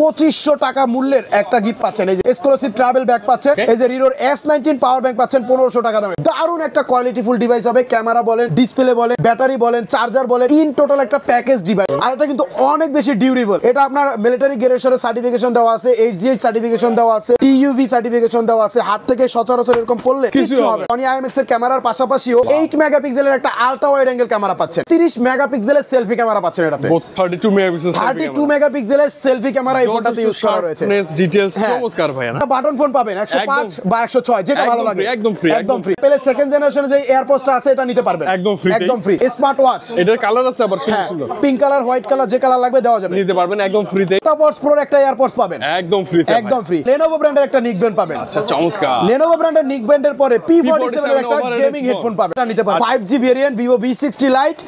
2500 টাকা মূল্যের একটা গিফট পাচ্ছেন। এই যে এক্সক্লুসিভ ট্রাভেল ব্যাগ পাচ্ছেন, এই যে রিরোর S19 পাওয়ার ব্যাংক পাচ্ছেন 1500 টাকা দামে। দারুণ একটা কোয়ালিটিফুল ডিভাইস হবে, ক্যামেরা বলেন, ডিসপ্লে বলেন, ব্যাটারি বলেন, চার্জার বলেন, ইন টোটাল একটা প্যাকেজ ডিভাইস। আর এটা কিন্তু অনেক বেশি ডিউরেবল। এটা আপনার মিলিটারি গ্রেডের সার্টিফিকেশন দেওয়া আছে, HGH সার্টিফিকেশন দেওয়া আছে, TUV সার্টিফিকেশন দেওয়া আছে। হাত থেকে সচরাচর এরকম পড়লে কিছু হবে। Sony IMX এর ক্যামেরার পাশাপাশিও 8 মেগাপিক্সেলের একটা আলট্রা ওয়াইড অ্যাঙ্গেল ক্যামেরা পাচ্ছেন, 30 মেগাপিক্সেলের সেলফি ক্যামেরা পাচ্ছেন। এটাতে 32 মেগাপিক্সেলের সেলফি ক্যামেরা এই ফোনটাতে ইউজ করা রয়েছে। ডিটেইলস চমৎকার ভাই না। বাটন ফোন পাবেন 105 বা 106 যেটা ভালো লাগে, একদম ফ্রি, একদম ফ্রি। পেলে সেকেন্ড জেনারেশনের যে এয়ারপডসটা আছে এটা নিতে পারবেন একদম ফ্রি, একদম ফ্রি। স্মার্ট ওয়াচ, এটার কালার আছে আবার সুন্দর, পিঙ্ক কালার, হোয়াইট কালার, যে কালার লাগবে দেওয়া যাবে, নিতে পারবেন একদম ফ্রিতে। এয়ারপডস প্রোর একটা এয়ারপডস পাবেন একদম ফ্রিতে, একদম ফ্রি। Lenovo ব্র্যান্ডের একটা নিক ব্যান্ড পাবেন। আচ্ছা চমৎকার। Lenovo ব্র্যান্ডের নিক ব্যান্ডের পরে P47 এর একটা গেমিং হেডফোন পাবেন, এটা নিতে পারবেন। 5G variant Vivo V60 Lite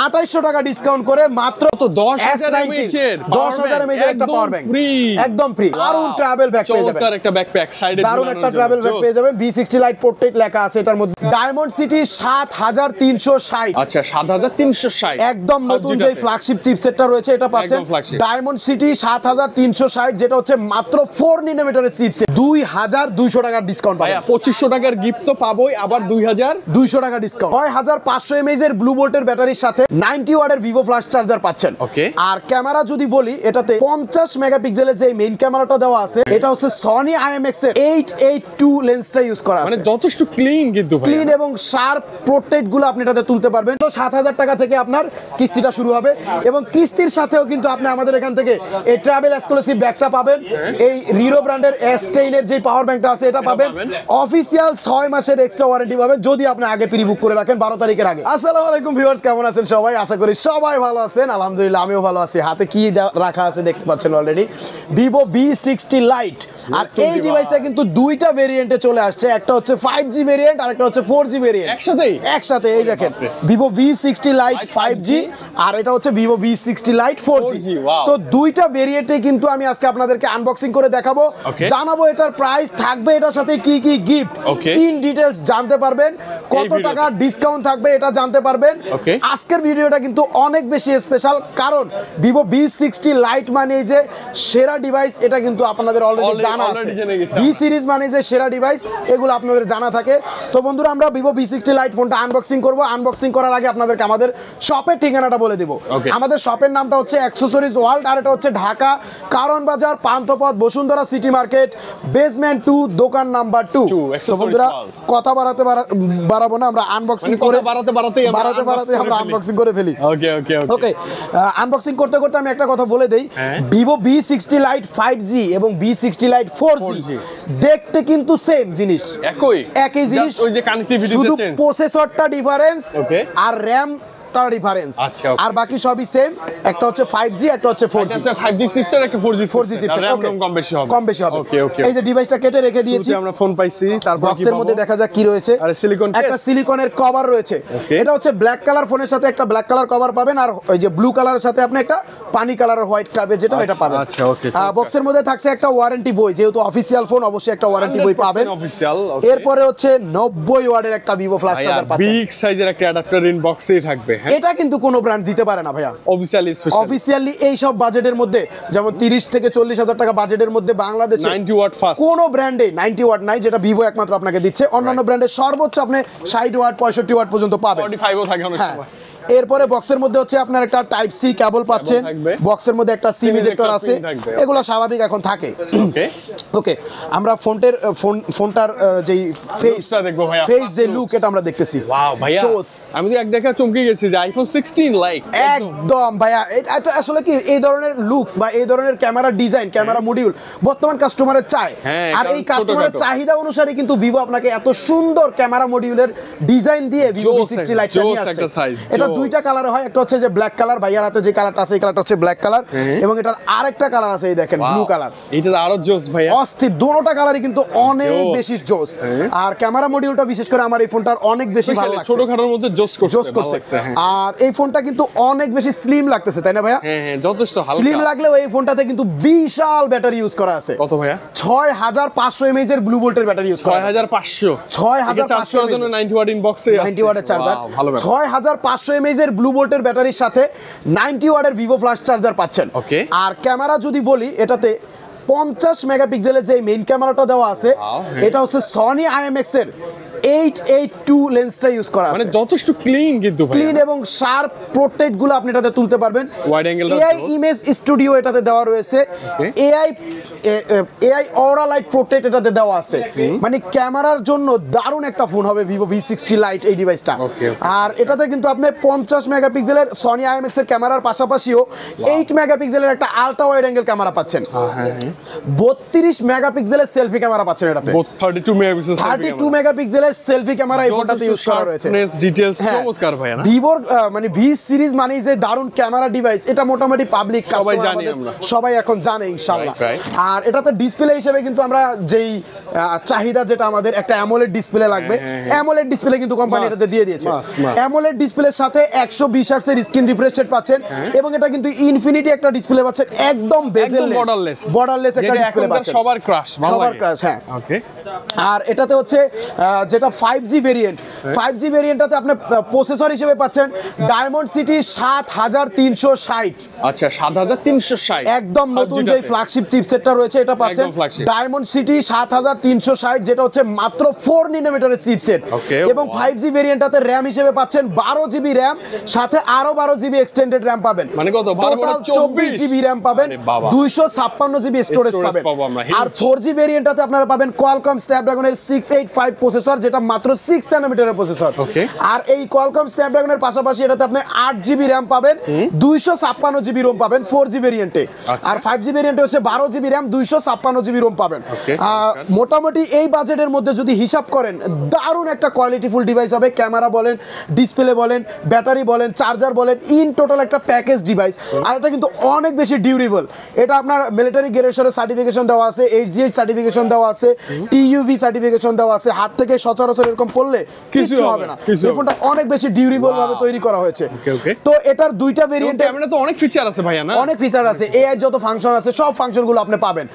2800 টাকা ডিসকাউন্ট করে মাত্র তো 10000 mAh এর 10000 mAh এর একটা পাওয়ার ব্যাংক একদম ফ্রি। দারুণ ট্রাভেল ব্যাগ পেয়ে যাবেন, চমৎকার একটা ব্যাকপ্যাক সাইডে দারুণ একটা ট্রাভেল ব্যাগ পেয়ে যাবেন। V60 Lite পোর্ট্রেট লেখা আছে এটার মধ্যে। ডায়মন্ড সিটি 7360, আচ্ছা 7360 একদম নতুন যে ফ্ল্যাগশিপ চিপসেটটা রয়েছে এটা পাচ্ছেন। ডায়মন্ড সিটি 7360 যেটা হচ্ছে মাত্র 4 ন্যানোমিটারের চিপসেট, 2200 টাকার ডিসকাউন্ট পাবেন। 2500 টাকার গিফট তো পাবোই, আবার 2200 টাকা ডিসকাউন্ট। 6500 mAh এর ব্লু ভোল্টের ব্যাটারির সাথে 90 ওয়াটের ভিভো ফ্ল্যাশ চার্জার পাচ্ছেন। ওকে। আর ক্যামেরা যদি বলি, এটাতে 50 মেগাপিক্সেলের যে মেইন ক্যামেরাটা দেওয়া আছে এটা হচ্ছে Sony IMX এর 882 লেন্সটা ইউজ করা আছে, মানে যথেষ্ট ক্লিন, কিন্তু ক্লিন এবং শার্প পোর্ট্রেট গুলো আপনি এটাতে তুলতে পারবেন। তো 7000 টাকা থেকে আপনার কিস্তিটা শুরু হবে এবং কিস্তির সাথেও কিন্তু আপনি আমাদের এখান থেকে এই ট্রাভেল এক্সক্লুসিভ ব্যাগটা পাবেন, এই রিরো ব্র্যান্ডের S10 এর যে পাওয়ার ব্যাংকটা আছে এটা পাবেন, অফিশিয়াল 6 মাসের এক্সট্রা ওয়ারেন্টি পাবেন যদি আপনি আগে প্রি বুক করে রাখেন 12 তারিখের আগে। আসসালামু আলাইকুম ভিউয়ার্স, কেমন আছেন সবাই? আশা করি সবাই ভালো আছেন। আলহামদুলিল্লাহ আমিও ভালো আছি। হাতে কি রাখা আছে দেখতে পাচ্ছেন অলরেডি, Vivo V60 Lite। আর এই ডিভাইসটা কিন্তু দুইটা ভেরিয়েন্টে চলে আসছে, একটা হচ্ছে 5G ভেরিয়েন্ট আর একটা হচ্ছে 4G ভেরিয়েন্ট একসাথে। এই দেখেন Vivo V60 Lite 5G আর এটা হচ্ছে Vivo V60 Lite 4G। তো দুইটা ভেরিয়েন্টে কিন্তু আমি আজকে আপনাদেরকে আনবক্সিং করে দেখাবো, জানাবো এটার প্রাইস থাকবে, এটার সাথে কি কি গিফট ইন ডিটেইলস জানতে পারবেন, কত টাকা ডিসকাউন্ট থাকবে এটা জানতে পারবেন। আজকের ভিডিওটা কিন্তু অনেক বেশি স্পেশাল, কারণ Vivo V60 Lite মানে যে সেরা ডিভাইস এটা কিন্তু আপনাদের অলরেডি জানা আছে। V সিরিজ মানে যে সেরা ডিভাইস এগুলো আপনাদের জানা থাকে। তো বন্ধুরা আমরা Vivo V60 Lite ফোনটা আনবক্সিং করব। আনবক্সিং করার আগে আপনাদেরকে আমাদের শপের ঠিকানাটা বলে দেব। আমাদের শপের নামটা হচ্ছে অ্যাক্সেসরিজ ওয়ার্ল্ড, আর এটা হচ্ছে ঢাকা কারণ বাজার, Panthapath, Bashundhara city market, basement 2, দোকান নাম্বার 2। তো বন্ধুরা কথা বাড়াবো না, আমরা আনবক্সিং করে বাড়াতে আমরা আনবক্সিং করে ফেলি। ওকে, আনবক্সিং করতে করতে আমি একটা কথা বলে দেই, Vivo V60 Lite 5G এবং V60 Lite 4G দেখতে কিন্তু সেম জিনিস, একই জিনিস, ওই যে কানেক্টিভিটি শুধু প্রসেসরটা ডিফারেন্স আর র‍্যাম ডিফারেন্স, আর বাকি সবই সেম। একটা হচ্ছে 5G, একটা হচ্ছে 4G। 5G চিপসেট, একটা 4G চিপসেট, কম বেশি হবে। এই যে ডিভাইসটা কেটে রেখে দিয়েছি, আমরা ফোন পাইছি। তারপর বক্সের মধ্যে দেখা যাক কি রয়েছে। আর সিলিকন, একটা সিলিকনের কভার রয়েছে। এটা হচ্ছে ব্ল্যাক কালার, ফোনের সাথে একটা ব্ল্যাক কালার কভার পাবেন, আর ওই যে ব্লু কালারের সাথে আপনি একটা পানি কালারের হোয়াইট টাইপের যেটা এটা পাবেন। আচ্ছা ওকে। বক্সের মধ্যে থাকছে একটা ওয়ারেন্টি বই, যেহেতু অফিশিয়াল ফোন অবশ্যই একটা ওয়ারেন্টি বই পাবেন। এরপরে হচ্ছে 90 ওয়াটের একটা Vivo ফ্ল্যাশ চার্জার পাচ্ছেন, বিগ সাইজের একটা অ্যাডাপ্টার ইন বক্সেই থাকবে। এটা কিন্তু কোনো ব্র্যান্ড দিতে পারে না ভাইয়া অফিশিয়ালি এই সব বাজেটের মধ্যে, যেমন 30 থেকে 40,000 টাকা বাজেটের মধ্যে বাংলাদেশে 90 ওয়াট ফাস্ট কোনো ব্র্যান্ডে 90 ওয়াট নাই, যেটা Vivo একমাত্র আপনাকে দিচ্ছে। অন্যান্য ব্র্যান্ডের সর্বোচ্চ আপনি 60 ওয়াট 65 ওয়াট পর্যন্ত পাবেন, 45ও থাকে অনেক সময়। এরপরে বক্সের মধ্যে হচ্ছে আপনার একটা টাইপ সি কেবল পাচ্ছেন, বক্সের মধ্যে একটা সিম ইজেক্টর আছে, এগুলো স্বাভাবিক এখন থাকে। ওকে, আমরা ফোনটার যেই ফেসটা দেখবো ভাইয়া, ফেস যে লুক এটা আমরা দেখতেছি। ওয়াও ভাইয়া, আমি তো এক দেখা চমকে গেছি যে আইফোন 16 লাইক একদম ভাইয়া। এটা আসলে কি এই ধরনের লুকস বা এই ধরনের ক্যামেরা ডিজাইন, ক্যামেরা মডিউল বর্তমান কাস্টমারের চায়, আর এই কাস্টমারের চাহিদা অনুসারে কিন্তু Vivo আপনাকে এত সুন্দর ক্যামেরা মডিউলের ডিজাইন দিয়ে Vivo V60 Lite নিয়ে আসছে। এটা দুইটা কালার হয়, একটা হচ্ছে যে ব্ল্যাক কালার, ভাইয়ার হাতে যে কালারটা আছে এই কালারটা হচ্ছে ব্ল্যাক কালার, এবং এটার আরেকটা কালার আছে এই দেখেন ব্লু কালার। এটা আরো জোস ভাইয়া, অস্থির। দুটোটা কালারই কিন্তু অনেক বেশি জোস, আর ক্যামেরা মডিউলটা বিশেষ করে আমার এই ফোনটার অনেক বেশি ভালো লাগছে, ছোটখাটোর মধ্যে জোস করছে। আর এই ফোনটা কিন্তু অনেক বেশি স্লিম লাগতেছে, তাই না ভাইয়া? হ্যাঁ, যথেষ্ট হালকা। স্লিম লাগলেও এই ফোনটাতে কিন্তু বিশাল ব্যাটারি ইউজ করা আছে। কত ভাইয়া? 6500 mAh এর ব্লু ভোল্টের ব্যাটারি ইউজ করা। 6500 চার্জ করার জন্য 90 ওয়াট ইন বক্সে আছে, 90 ওয়াটের চার্জার, 6500 mAh এর ব্লু ভোল্টের ব্যাটারির সাথে 90 ওয়াটের ভিভো ফ্ল্যাশ চার্জার পাচ্ছেন। Okay. আর ক্যামেরা যদি বলি, এটাতে 50 মেগাপিক্সেলের যে মেইন ক্যামেরাটা দেওয়া আছে, এটা হচ্ছে সনি IMX এর 882 লেন্সটা ইউজ করা আছে। মানে যথেষ্ট ক্লিন, কিন্তু ক্লিন এবং শার্প পোর্ট্রেট গুলো আপনি এটাতে তুলতে পারবেন। Wide angle AI image studio এটাতে দেওয়া রয়েছে। এআই অরা লাইট পোর্ট্রেট এটাতে দেওয়া আছে। মানে ক্যামেরার জন্য দারুণ একটা ফোন হবে ভিভো V60 লাইট এই ডিভাইসটা। আর এটাতে কিন্তু আপনি 50 মেগাপিক্সেলের সনি IMX এর ক্যামেরার পাশাপাশিও 8 মেগাপিক্সেলের একটা আলট্রা ওয়াইড অ্যাঙ্গেল ক্যামেরা পাচ্ছেন। 32 মেগাপিক্সেলের সেলফি ক্যামেরা পাচ্ছেন এটাতে। 32 মেগাপিক্সেলের সেলফি ক্যামেরা এই ফোনটাতে ইউজ করা রয়েছে। ডিটেইলস চমৎকার ভাই না? ভিভোর মানে ভি সিরিজ মানে যে দারুণ ক্যামেরা ডিভাইস, এটা মোটামুটি পাবলিক সবাই জানি আমরা, সবাই এখন জানে ইনশাআল্লাহ। Right. আর এটাতে ডিসপ্লে হিসেবে কিন্তু আমরা যেই চাহিদা যেটা আমাদের একটা অ্যামোলেড ডিসপ্লে লাগবে, অ্যামোলেড ডিসপ্লে কিন্তু কোম্পানি এটাতে দিয়ে দিয়েছে। অ্যামোলেড ডিসপ্লের সাথে 120 হার্টজ এর স্ক্রিন রিফ্রেশ রেট পাচ্ছেন এবং এটা কিন্তু ইনফিনিটি একটা ডিসপ্লে পাচ্ছেন, একদম বেজেললেস, বর্ডারলেস একটা ডিসপ্লে পাচ্ছেন। সবার ক্রাশ, সবার ক্রাশ, হ্যাঁ। ওকে। আর এটাতে হচ্ছে যেটা 5G ভেরিয়েন্ট, 5G ভেরিয়েন্টটাতে আপনি প্রসেসর হিসেবে পাচ্ছেন ডায়মন্ড সিটি 7360। আচ্ছা, 7360 একদম নতুন যে ফ্ল্যাগশিপ চিপসেটটা রয়েছে এটা পাচ্ছেন ডায়মন্ড সিটি 7360, যেটা হচ্ছে মাত্র 4 ন্যানোমিটারের চিপসেট। এবং 5G ভেরিয়েন্টটাতে র‍্যাম হিসেবে পাচ্ছেন 12GB র‍্যাম, সাথে আরো 12GB এক্সটেন্ডেড র‍্যাম পাবেন। মানে কত? 24GB র‍্যাম পাবেন, 256GB স্টোরেজ পাবেন। আর 4G ভেরিয়েন্টটাতে আপনারা পাবেন কোয়ালকম স্ন্যাপড্রাগনের 685 প্রসেসর, যেটা মাত্র 6 ন্যানোমিটারের প্রসেসর। আর এই কোয়ালকম স্ন্যাপড্রাগনের পাশাপাশি এটাতে আপনি 8GB র‍্যাম পাবেন, 256GB রোম পাবেন 4G ভেরিয়েন্টে। আর 5G ভেরিয়েন্টে হচ্ছে 12GB র‍্যাম, 256GB রোম পাবেন। মোটামুটি এই বাজেটের মধ্যে যদি হিসাব করেন, দারুণ একটা কোয়ালিটিফুল ডিভাইস হবে। ক্যামেরা বলেন, ডিসপ্লে বলেন, ব্যাটারি বলেন, চার্জার বলেন, ইন টোটাল একটা প্যাকেজ ডিভাইস। আর এটা কিন্তু অনেক বেশি ডিউরেবল। এটা আপনার মিলিটারি গ্রেডের সার্টিফিকেশন দেওয়া আছে, 8GH সার্টিফিকেশন দেওয়া আছে, TUV সার্টিফিকেশন দেওয়া আছে। হাত থেকে সচরাচর এরকম পড়লে কিছু হবে না। এই ফোনটা অনেক বেশি ডিউরেবল ভাবে তৈরি করা হয়েছে। তো এটার দুইটা ভেরিয়েন্টে ক্যামেরা তো অনেক ফিচার আছে ভাইয়া না? অনেক ফিচার আছে। এআই যত ফাংশন আছে সব ফাংশনগুলো আপনি পাবেন।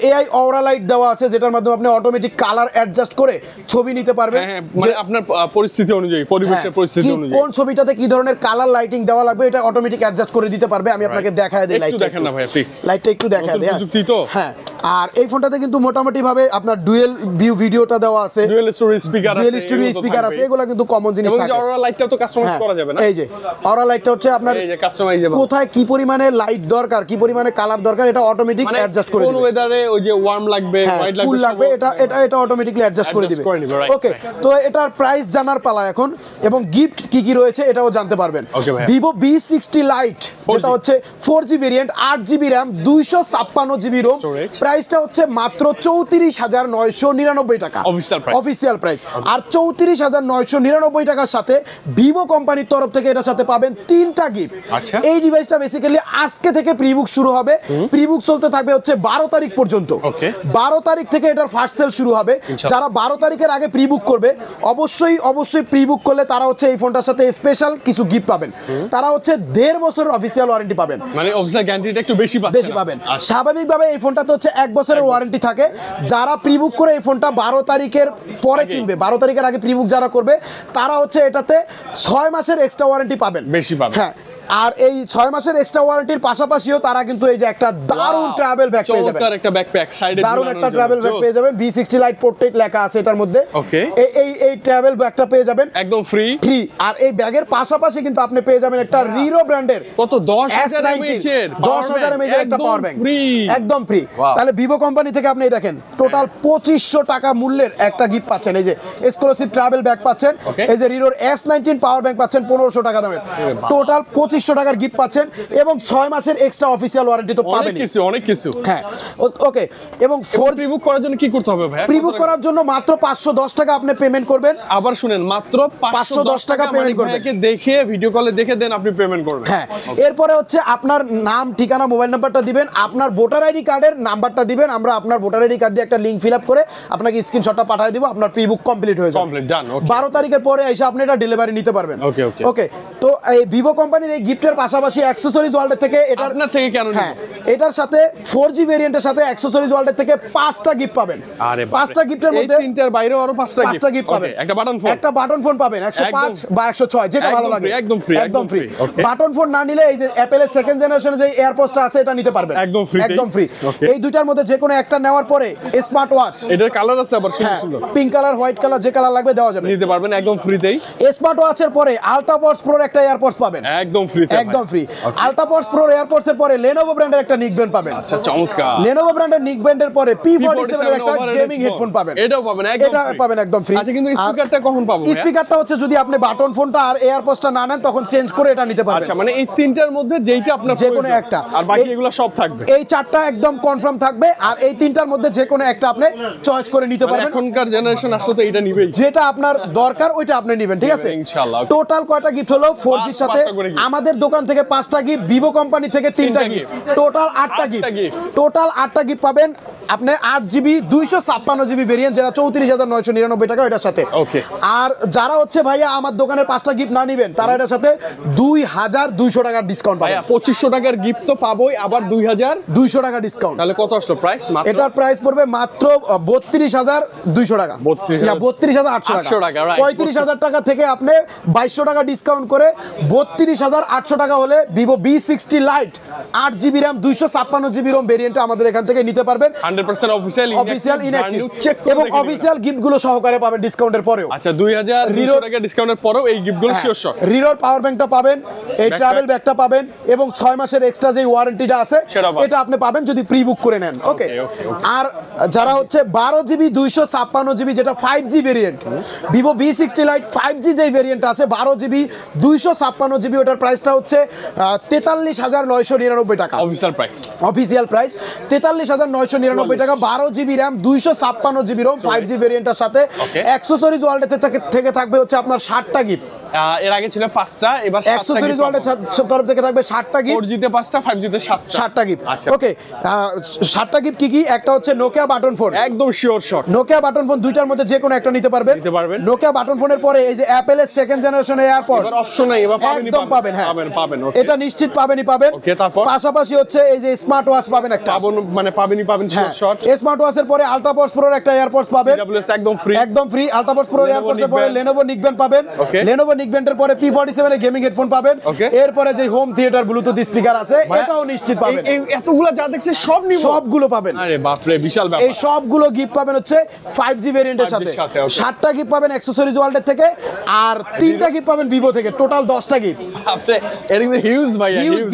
এআই অরা লাইট দেওয়া আছে, যেটার মাধ্যমে আপনি অটোমেটিক কালার অ্যাডজাস্ট করে ছবি নিতে পারবেন। মানে আপনার পরিস্থিতি অনুযায়ী, পরিবেশের পরিস্থিতি অনুযায়ী কোন ছবিটাতে কি ধরনের কালার লাইটিং দেওয়া লাগবে এটা অটোমেটিক অ্যাডজাস্ট করে দিতে পারবে। আমি আপনাকে দেখায় দেই, একটু দেখেন না ভাইয়া প্লিজ, লাইটটা একটু দেখায় দেই। প্রযুক্তি তো, হ্যাঁ। আর এই ফোনটাতে কিন্তু মোটামুটি ভাবে আপনার ডুয়েল ভিউ ভিডিওটা দেওয়া আছে, ডুয়েল স্টোরেজ স্পিকার আছে, ডুয়েল স্টোরেজ স্পিকার আছে, এগুলো কিন্তু কমন জিনিস থাকে। এবং অরা লাইটটাও তো কাস্টমাইজ করা যাবে না? এই যে অরা লাইটটা হচ্ছে আপনার এই যে কাস্টমাইজেবল, কোথায় কি পরিমাণে লাইট দরকার, কি পরিমাণে কালার দরকার, এটা অটোমেটিক অ্যাডজাস্ট করে দিবে। কোন ওয়েদারে ওই যে ওয়ার্ম লাগবে, হোয়াইট লাগবে, কুল লাগবে, এটা অটোমেটিকলি অ্যাডজাস্ট করে দিবে। ওকে, তো এটার প্রাইস জানার পালা এখন, এবং গিফট কি কি রয়েছে এটাও জানতে পারবেন। ভিভো V60 লাইট, যেটা হচ্ছে 4G variant, 8GB RAM, 256GB Rome, প্রাইসটা হচ্ছে মাত্র 34,999 টাকা অফিশিয়াল প্রাইস। আর 34,999 টাকার সাথে ভিভো কোম্পানির তরফ থেকে এটার সাথে পাবেন 3টা গিফট। এই ডিভাইসটা বেসিক্যালি আজকে থেকে প্রিবুক শুরু হবে, প্রিবুক চলতে থাকবে হচ্ছে 12 তারিখ পর্যন্ত। 12 তারিখ থেকে এটার ফার্স্ট সেল শুরু হবে। যারা 12 তারিখের আগে প্রিবুক করবে, অবশ্যই প্রিবুক করলে তারা হচ্ছে এই ফোনটার সাথে স্পেশাল কিছু গিফট পাবেন। তারা হচ্ছে 1.5 বছরের অফিশিয়াল ওয়ারেন্টি পাবেন, মানে অফিশিয়াল গ্যারান্টিটা একটু বেশি পাবেন। স্বাভাবিকভাবে এই ফোনটাতে হচ্ছে 1 বছরের ওয়ারেন্টি থাকে। যারা প্রিবুক করে এই ফোনটা 12 তারিখের পরে কিনবে, 12 তারিখের আগে প্রিবুক যারা করবে, তারা হচ্ছে এটাতে 6 মাসের এক্সট্রা ওয়ারেন্টি পাবেন, বেশি পাবেন। হ্যাঁ। আর এই 6 মাসের এক্সট্রা ওয়ারেন্টির পাশাপাশিও তারা কিন্তু এই যে একটা দারুণ ট্রাভেল ব্যাগ পেয়ে যাবেন, একটা ব্যাকপ্যাক সাইডে দারুণ একটা ট্রাভেল ব্যাগ পেয়ে যাবেন। V60 লাইট পোর্ট্রেট লেখা আছে এটার মধ্যে। ওকে, এই ট্রাভেল ব্যাগটা পেয়ে যাবেন একদম ফ্রি। আর এই ব্যাগের পাশাপাশি কিন্তু আপনি পেয়ে যাবেন একটা রিরো ব্র্যান্ডের কত 10,000 mAh এর 10,000 mAh এর একটা পাওয়ার ব্যাংক, ফ্রি, একদম ফ্রি। তাহলে ভিভো কোম্পানি থেকে আপনি দেখেন টোটাল 2500 টাকা মূল্যের একটা গিফট পাচ্ছেন। এই যে এক্সক্লুসিভ ট্রাভেল ব্যাগ পাচ্ছেন, এই যে রিরোর S19 পাওয়ার ব্যাংক পাচ্ছেন 1500 টাকা দামের, টোটাল 2500 টাকার গিফট পাচ্ছেন, এবং 6 মাসের এক্সট্রা অফিশিয়াল ওয়ারেন্টি তো পাবেন। অনেক কিছু। হ্যাঁ, ওকে। এবং প্রিবুক করার জন্য কি করতে হবে ভাই? প্রিবুক করার জন্য মাত্র 510 টাকা আপনি পেমেন্ট করবেন। আবার শুনেন, মাত্র 510 টাকা পেমেন্ট করবেন, দেখে ভিডিও কলে দেখে দেন আপনি পেমেন্ট করবেন। হ্যাঁ, এরপরে হচ্ছে আপনার নাম, ঠিকানা, মোবাইল নাম্বারটা দিবেন, আপনার ভোটার আইডি কার্ডের নাম্বারটা দিবেন, আমরা আপনার ভোটার আইডি কার্ড দিয়ে একটা লিংক ফিল আপ করে আপনাকে স্ক্রিনশটটা পাঠিয়ে দিব, আপনার প্রিবুক কমপ্লিট হয়ে যাবে। 12 তারিখের পরে এসে আপনি এটা ডেলিভারি নিতে পারবেন। ওকে। তো এই ভিভো কোম্পানির এই গিফটের পাশাপাশি অ্যাকসেসরিজ ওয়ার্ল্ডের থেকে এটা আপনার থেকে কেন হ্যাঁ এটার সাথে 4G ভেরিয়েন্টের সাথে অ্যাকসেসরিজ ওয়ার্ল্ডের থেকে 5টা গিফট পাবেন। আরে 5টা গিফটের মধ্যে এই তিনটার বাইরেও আরো 5টা গিফট পাবেন। একটা বাটন ফোন, একটা বাটন ফোন পাবেন 105 বা 106 যেটা ভালো লাগে, একদম ফ্রি, একদম ফ্রি। বাটন ফোন না নিলে এই যে অ্যাপেলের সেকেন্ড জেনারেশনের যে এয়ারপোডসটা আছে এটা নিতে পারবেন একদম ফ্রি, একদম ফ্রি। এই দুইটার মধ্যে যে কোনো একটা নেওয়ার পরে স্মার্ট ওয়াচ, এটার কালার আছে আবার সুন্দর সুন্দর, পিঙ্ক কালার, হোয়াইট কালার, যে কালার লাগবে দেওয়া যাবে, নিতে পারবেন একদম ফ্রিতেই। স্মার্ট ওয়াচের পরে আল্ট্রাপডস প্রোর একটা এয়ারপডস পাবেন একদম ফ্রিতে, একদম ফ্রি। আল্ট্রাপডস প্রোর এয়ারপডস এর পরে লেনোভো ব্র্যান্ডের একটা নিক ব্যান্ড পাবেন। আচ্ছা চমৎকার। লেনোভো ব্র্যান্ডের নিক ব্যান্ডের পরে P47 এর একটা গেমিং হেডফোন পাবেন, এটাও পাবেন একদম এটা ফ্রি, পাবেন একদম ফ্রি। আচ্ছা কিন্তু স্পিকারটা কখন পাবো? স্পিকারটা হচ্ছে যদি আপনি বাটন ফোনটা আর এয়ারপডসটা না নেন তখন চেঞ্জ করে এটা নিতে পারবেন। আচ্ছা মানে এই তিনটার মধ্যে যেইটা আপনার যে কোনো প্রয়োজন, একটা, আর বাকি এগুলো সব থাকবে। এই চারটা একদম কনফার্ম থাকবে আর এই তিনটার মধ্যে যে কোনো একটা আপনি চয়েস করে নিতে মানে পারবেন। এখনকার জেনারেশন আসলে তো এটা নিবেই, যেটা আপনার দরকার ওইটা আপনি নেবেন, ঠিক আছে? ইনশাআল্লাহ। টোটাল কয়টা গিফট হলো? 4Gর সাথে পাঁচটা করে gift। আমাদের দোকান থেকে 5টা গিফট, ভিভো কোম্পানি থেকে 3টা গিফট, টোটাল 8টা গিফট। টোটাল 8টা গিফট পাবেন আপনি 8GB 256GB ভেরিয়েন্ট, যেটা 34,999 টাকা এটার সাথে। ওকে। আর যারা হচ্ছে ভাইয়া আমার দোকানের 5টা গিফট না নিবেন তারা এটার সাথে 2,200 টাকার ডিসকাউন্ট পাবেন। ভাইয়া 2500 টাকার গিফট তো পাবোই, আবার 2,200 টাকা ডিসকাউন্ট। তাহলে কত আসলো প্রাইস? মাত্র এটার প্রাইস পড়বে মাত্র 32,200 টাকা, 32,800 টাকা। 35,000 টাকা থেকে আপনি 2,200 টাকা ডিসকাউন্ট করে 32,800 টাকা হলে Vivo V60 lite 8GB RAM 256GB ROM ভেরিয়েন্টটা আমাদের এখান থেকে নিতে পারবেন 100% অফিশিয়াল ইনঅ্যাক্টিভ চেক এবং অফিশিয়াল গিফটগুলো সহকারে পাবেন ডিসকাউন্টের পরেও। আচ্ছা 2200 টাকা ডিসকাউন্টের পরেও এই গিফটগুলো শিওর শট। রিরোর পাওয়ার ব্যাংকটা পাবেন, এই ট্রাভেল ব্যাগটা পাবেন এবং 6 মাসের এক্সট্রা যে ওয়ারেন্টিটা আছে এটা আপনি পাবেন যদি প্রি বুক করে নেন। ওকে। আর যারা হচ্ছে 12GB 256GB যেটা 5G variant, Vivo V60 light 5G যেই ভেরিয়েন্ট আছে 12GB 256GB, ওটার প্রাইসটা হচ্ছে 43,999 টাকা অফিশিয়াল প্রাইস, অফিসিয়াল প্রাইস 43,999 টাকা। 12GB RAM 256GB ROM 5G ভেরিয়েন্টের সাথে অ্যাকসেসরিজ ওয়ার্ল্ডের থেকে থাকবে হচ্ছে আপনার 60টা গিফট। এর আগে ছিল 5টা, এবার 7টা অ্যাকসেসরিজ ওয়ার্ল্ডের তরফ থেকে থাকবে 60টা গিফট। 4G তে 5টা, 5G তে 7টা গিফট। আচ্ছা ওকে, 7টা গিফট কি? একটা হচ্ছে নোকিয়া বাটন ফোন, একদম sure shot. Nokia button phone দুইটার মধ্যে যে কোনো একটা নিতে পারবেন। নোকিয়া বাটন ফোনের পরে এই যে অ্যাপেলের সেকেন্ড জেনারেশন এয়ারপডস, এবার অপশন নাই, এবার একদম পাবেন। হ্যাঁ পাবেন, এটা নিশ্চিত পাবেনই পাবেন। ওকে, তারপর পাশাপাশি হচ্ছে এই যে স্মার্ট ওয়াচ পাবেন একটা, মানে পাবেন শিওর শট। স্মার্ট ওয়াচের পরে আল্ট্রাপডস প্রোর একটা এয়ারপডস পাবেন, TWS একদম ফ্রি, একদম ফ্রি। আল্ট্রাপডস প্রোর এয়ারপডস এর পরে লেনোভো নিক ব্যান্ড পাবেন, লেনোভো নিক ব্যান্ডের পরে P47 এর গেমিং হেডফোন পাবেন, এরপরে যে হোম থিয়েটার ব্লুটুথ স্পিকার আছে এটাও নিশ্চিত পাবেন। এই এতগুলো যা দেখছে সব নিব, সবগুলো পাবেন। আরে বাপ রে বিশাল ব্যাপার। এই সবগুলো গিফট পাবেন হচ্ছে 5G ভেরিয়েন্টের সাথে। 7টা গিফট পাবেন অ্যাকসেসরিজ ওয়ার্ল্ডের থেকে আর 3টা গিফট পাবেন ভিভো থেকে, টোটাল 10টা গিফট। বাপ রে এটা কিন্তু হিউজ ভাই, হিউজ।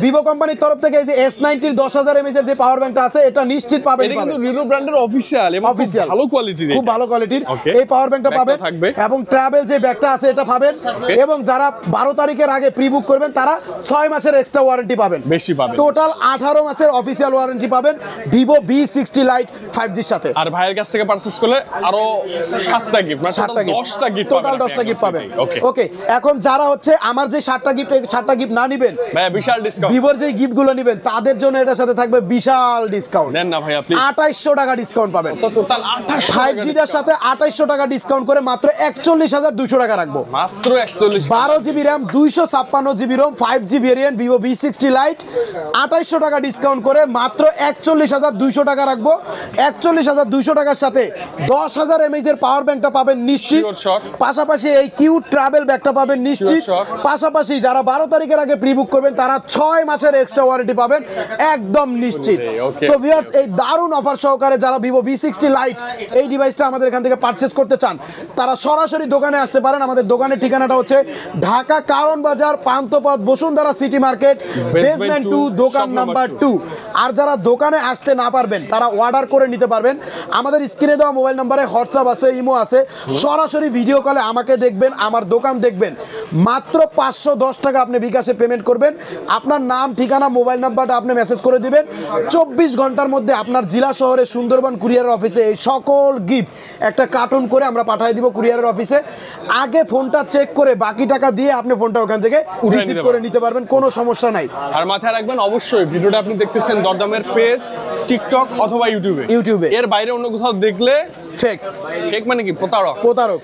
ভিভো কোম্পানির তরফ থেকে এই যে S90 এর 10,000 mAh এর যে পাওয়ার ব্যাংকটা আছে এটা নিশ্চিত পাবেন। এটা কিন্তু রিরো ব্র্যান্ডের অফিশিয়াল এবং ভালো কোয়ালিটির, খুব ভালো কোয়ালিটির এই পাওয়ার ব্যাংকটা পাবেন এবং ট্রাভেল যে ব্যাগটা আছে এটা পাবেন এবং যারা 12 তারিখের আগে প্রি বুক করবেন তারা 6 মাসের এক্সট্রা ওয়ারেন্টি পাবেন, বেশি পাবেন। টোটাল 18 মাসের অফিশিয়াল ওয়ারেন্টি পাবেন ভিভো V60 লাইট 5G এর সাথে। আর ভাইয়ের কাছ থেকে পারচেজ করলে আরো 7টা গিফট, মানে 10টা গিফট, টোটাল 10টা গিফট পাবেন। ওকে, এখন যারা হচ্ছে আমার যে 7টা গিফট না নিবেন ভাই বিশাল ডিসকাউন্ট, ভিভোর যে গিফটগুলো নেবেন তাদের জন্য এটার সাথে থাকবে বিশাল ডিসকাউন্ট। দেন না ভাই আপনি 2800 টাকা ডিসকাউন্ট পাবেন। তো টোটাল 5G টার সাথে 2800 টাকা ডিসকাউন্ট করে মাত্র 41,200 টাকা রাখবো। মাত্র 41। 12GB RAM 256GB ROM 5G variant Vivo V60 Lite 2800 টাকা ডিসকাউন্ট করে মাত্র 41,200 টাকা রাখবো। 41,200 টাকার সাথে 10,000 mAh এর পাওয়ার ব্যাংকটা পাবেন নিশ্চিত, পাশাপাশি এই কিউট ট্রাভেল ব্যাগটা পাবেন নিশ্চিত, পাশাপাশি যারা 12 তারিখের আগে প্রি বুক করবেন তারা 6 মাসের এক্সট্রা ওয়ারেন্টি পাবেন একদম নিশ্চিত। তো ভিউয়ার্স এই দারুণ অফার সহকারে যারা ভিভো V60 লাইট এই ডিভাইসটা আমাদের এখান থেকে পারচেজ করতে চান তারা সরাসরি দোকানে আসতে পারেন। আমাদের দোকানের ঠিকানাটা হচ্ছে ঢাকা কারণ বাজার, Panthapath, Bashundhara city market, basement 2, দোকান নাম্বার 2। আর যারা দোকানে আসতে না পারবেন তারা অর্ডার করে নিতে পারবেন। আমাদের স্ক্রিনে দেওয়া মোবাইল নাম্বারে হোয়াটসঅ্যাপ আছে, ইমো আছে, সরাসরি ভিডিও কলে আমাকে দেখবেন, আমার দোকান দেখবেন। মাত্র 510 টাকা আপনি বিকাশে পেমেন্ট করবেন, আপনার নাম, ঠিকানা, মোবাইল নাম্বারটা আপনি মেসেজ করে দিবেন। 24 ঘন্টার মধ্যে আপনার জেলা শহরে সুন্দরবন কুরিয়ারের অফিসে এই সকল গিফট একটা কার্টুন করে আমরা পাঠিয়ে দিব কুরিয়ারের অফিসে। আগে ফোনটা চেক করে বাকি টাকা দিয়ে আপনি ফোনটা ওখান থেকে রিসিভ করে নিতে পারবেন, কোনো সমস্যা নাই। আর মাথায় রাখবেন অবশ্যই ভিডিওটা আপনি দেখতেছেন দরদামের পেজ, টিকটক অথবা ইউটিউবে। এর বাইরে অন্য কোথাও দেখলে ফেক। ফেক মানে কি? প্রতারক।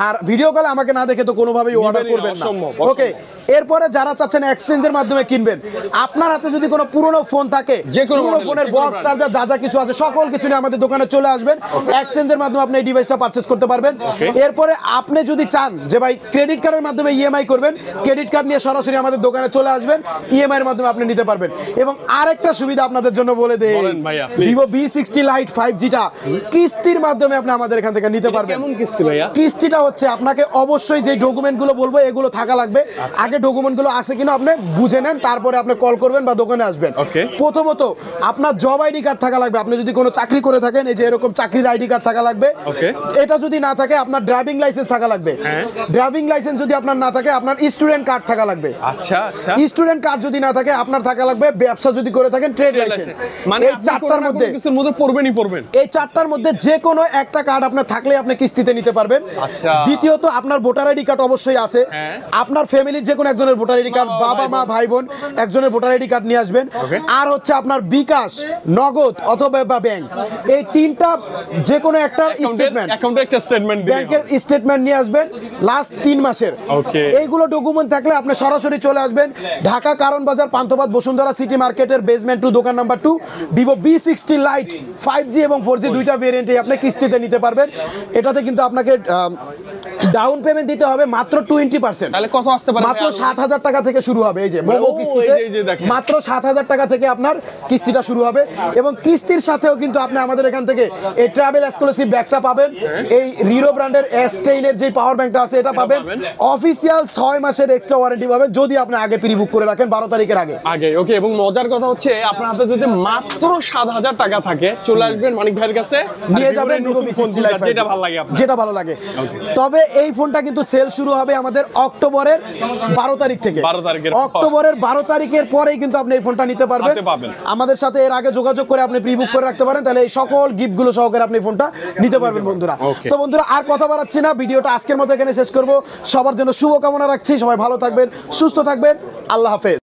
আর ভিডিও কলে আমাকে না দেখে তো কোনোভাবেই অর্ডার করবেন না। ওকে, এরপরে যারা চাচ্ছেন এক্সচেঞ্জের মাধ্যমে কিনবেন, আপনার হাতে যদি কোনো পুরনো ফোন থাকে, যে কোনো ফোনের বক্স চার্জার যা যা কিছু আছে সকল কিছু নিয়ে আমাদের দোকানে চলে আসবেন, এক্সচেঞ্জের মাধ্যমে আপনি এই ডিভাইসটা পারচেজ করতে পারবেন। এরপরে আপনি যদি চান যে ভাই ক্রেডিট কার্ডের মাধ্যমে ইএমআই করবেন, ক্রেডিট কার্ড নিয়ে সরাসরি আমাদের দোকানে চলে আসবেন, ইএমআই এর মাধ্যমে আপনি নিতে পারবেন। এবং আরেকটা সুবিধা আপনাদের জন্য বলে দেই, Vivo V60 Lite 5G টা কিস্তির মাধ্যমে আপনি আমাদের এখান থেকে নিতে পারবেন। কেমন কিস্তি ভাইয়া? কিস্তিটা হচ্ছে আপনাকে অবশ্যই যে ডকুমেন্ট গুলো বলবো এগুলো থাকা লাগবে। আগে ডকুমেন্ট গুলো আছে কিনা আপনি বুঝে নেন, তারপরে আপনি কল করবেন বা দোকানে আসবেন। প্রথমত আপনার জব আইডি কার্ড থাকা লাগবে। আপনি যদি কোনো চাকরি করে থাকেন, এই যে এরকম চাকরির আইডি কার্ড থাকা লাগবে। এটা যদি না থাকে আপনার ড্রাইভিং লাইসেন্স থাকা লাগবে। ড্রাইভিং লাইসেন্স যদি আপনার না থাকে আপনার স্টুডেন্ট কার্ড থাকা লাগবে। আচ্ছা আচ্ছা। স্টুডেন্ট কার্ড যদি না থাকে আপনার থাকা লাগবে ব্যবসা যদি করে থাকেন ট্রেড লাইসেন্স। মানে এই চারটার মধ্যে কিছুর মধ্যে পড়বেন। এই চারটার মধ্যে যে কোনো একটা কার্ড আপনার থাকলে আপনি কিস্তিতে নিতে পারবেন। আচ্ছা। দ্বিতীয়ত আপনার ভোটার আইডি কার্ড অবশ্যই আছে। আপনার ফ্যামিলির যে কোনো একজনের ভোটার আইডি কার্ড, বাবা মা ভাই বোন একজনের ভোটার আইডি কার্ড নিয়ে আসবেন। আর হচ্ছে আপনার বিকাশ, নগদ অথবা ব্যাংক, এই তিনটা যে কোনো একটা স্টেটমেন্ট, অ্যাকাউন্টের একটা স্টেটমেন্ট দিবেন, ব্যাংকের স্টেটমেন্ট নিয়ে আসবেন লাস্ট 3 মাসের। এইগুলো ডকুমেন্ট থাকলে আপনি সরাসরি চলে আসবেন ঢাকা কারণ বাজার পান্থপথ বসুন্ধরা সিটি মার্কেটের বেসমেন্ট 2 দোকান number 2, Vivo V60 Lite 5G এবং 4G দুইটা ভেরিয়েন্টে আপনি কিস্তিতে নিতে পারবেন। এটাতে কিন্তু আপনাকে ডাউন পেমেন্ট দিতে হবে মাত্র 20%। তাহলে কত আসতে পারে? মাত্র 7000 টাকা থেকে শুরু হবে। এই যে মাত্র 7000 টাকা থেকে আপনার কিস্তিটা শুরু হবে। এবং কিস্তির সাথেও কিন্তু আপনি আমাদের এখান থেকে এই ট্রাভেল এক্সক্লুসিভ ব্যাগটা পাবেন, এই রিরো ব্র্যান্ডের S10 এর যে পাওয়ার ব্যাংকটা আছে এটা পাবেন, অফিসিয়াল 6 মাসের এক্সট্রা ওয়ারেন্টি পাবেন যদি আপনি আগে প্রি বুক করে রাখেন 12 তারিখের আগে। ওকে। এবং মজার কথা হচ্ছে আপনার হাতে যদি মাত্র 7000 টাকা থাকে, চলে আসবেন মানিক ভাইয়ের কাছে, নিয়ে যাবেন নতুন ফোন যেটা ভালো লাগে আপনার, যেটা ভালো লাগে। তবে এই ফোনটা কিন্তু সেল শুরু হবে আমাদের অক্টোবরের 12 তারিখ থেকে। অক্টোবরের 12 তারিখের পরেই কিন্তু আপনি এই ফোনটা নিতে পারবেন। আমাদের সাথে এর আগে যোগাযোগ করে আপনি প্রি বুক করে রাখতে পারেন, তাহলে এই সকল গিফটগুলো সহকারে আপনি ফোনটা নিতে পারবেন বন্ধুরা। তো বন্ধুরা আর কথা বাড়াচ্ছি না, ভিডিওটা আজকের মতো এখানে শেষ করব। সবার জন্য শুভকামনা রাখছি, সবাই ভালো থাকবেন, সুস্থ থাকবেন, আল্লাহ হাফেজ।